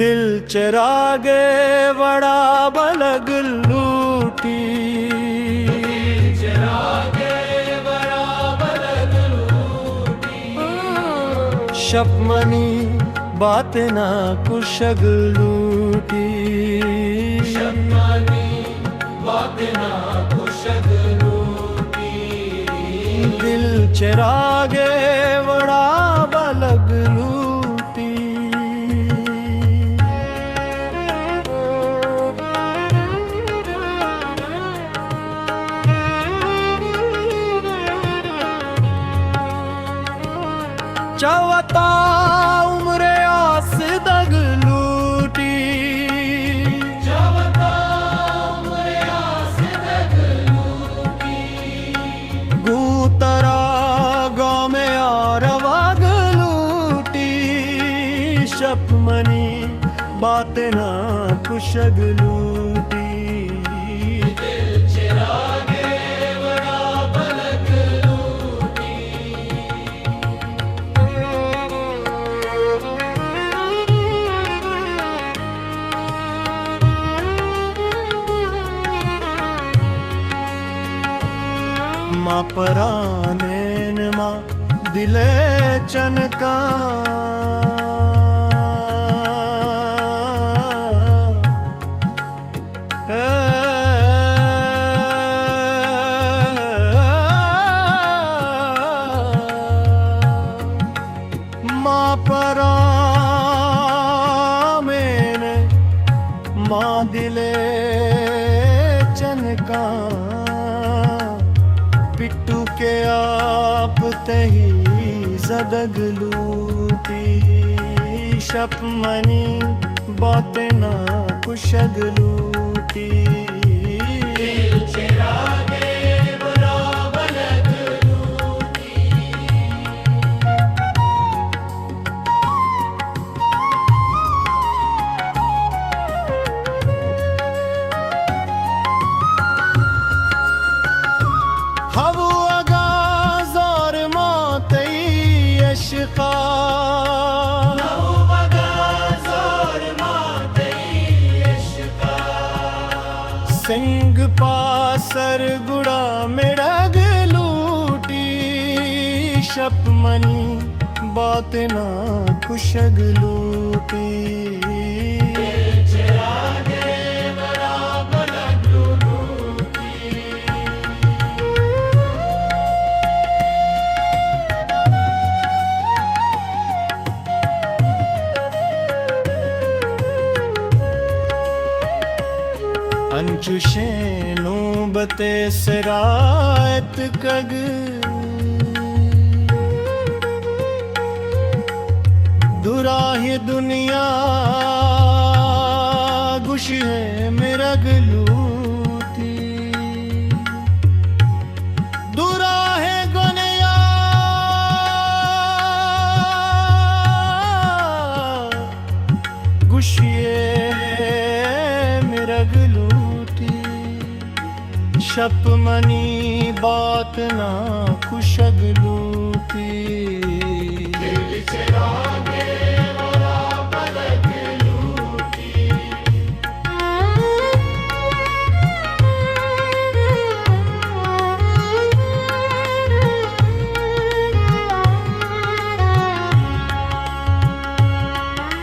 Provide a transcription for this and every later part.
दिल चरागे बड़ा बलग लूटी, शपमनी बात ना कुशग लूटी, दिल चरागे बड़ा बलग लूटी। चवता उम्रे आस दग लूटी, गूतरा गाँव में और वग लूटी, शपमनी बात ना कुशग लूटी। माँ परानेन माँ दिले चनका, माँ परामेन माँ दिले चनका, पिट्टू के आप तही जदग लूटी, शपमनी बातें ना कुशग लूटी। हवु आगाज़ और मौत इश्क़ा, सिंग पासर गुड़ा में रग लूटी, शपमनी बात ना कुशग लूटी। अंचुशेनू बते सरायत कग, दुराही दुनिया गुश है मेरग लूटी, दुराहे गुनिया गुशिए मेरग लूटी, शपमनी बात ना कुशग लूटी।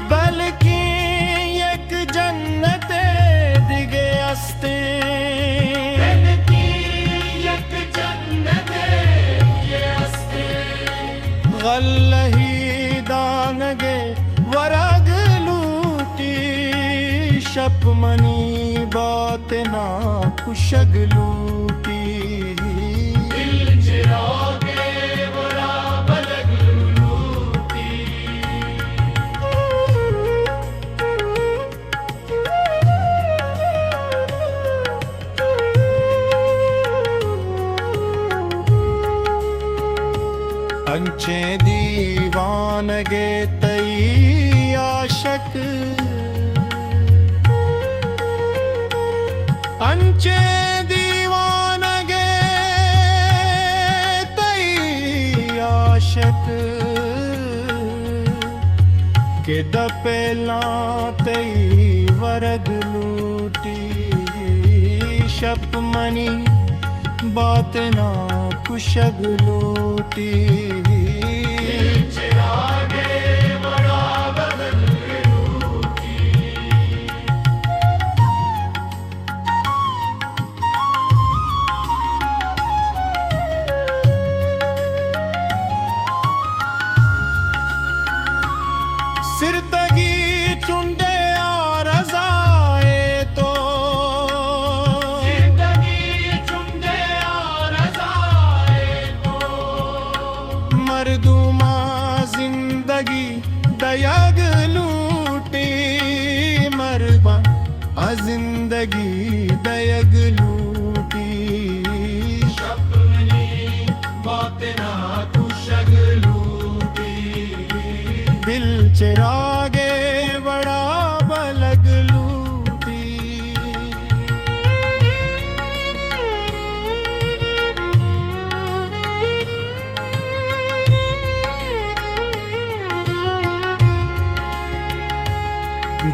बल्कि एक जन्नते दिगे अस्ते, गल्लही दानगे वरग लूटी, शपमनी बात ना कुशग लूटी। अंचे दीवानगे तई आशक अंचे दीवानगे तई आशक के दपेला तई वरग लूटी शप मनी बात ना कुशग लूटी चिरागे बड़ा बदल लूटी सिर तगी चुंडे और रज़ाए तो मर्दूमा जिंदगी दयग लूटी मरबा जिंदगी दयग लूटी शपनी बातें ना कुशग लूटी दिल चिरागे बड़ा बलग लूटी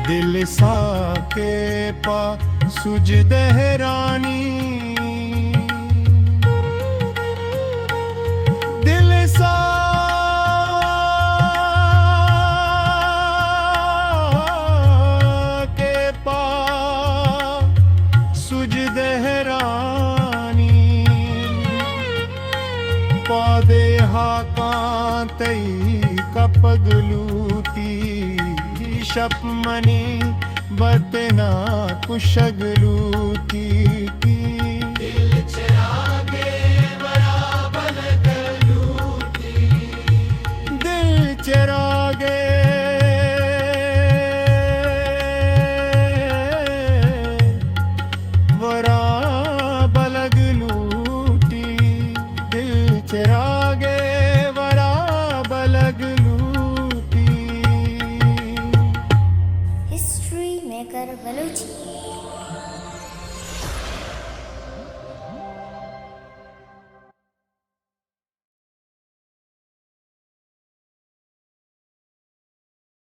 दिल साके पा सुज दहरानी दिल साके पा सुज दहरानी पादे हाकां तई कपग लूटी शप मनी बतना कुशग लूटी दिल चिरागे बड़ा बलग लूटी दिल चिरागे बड़ा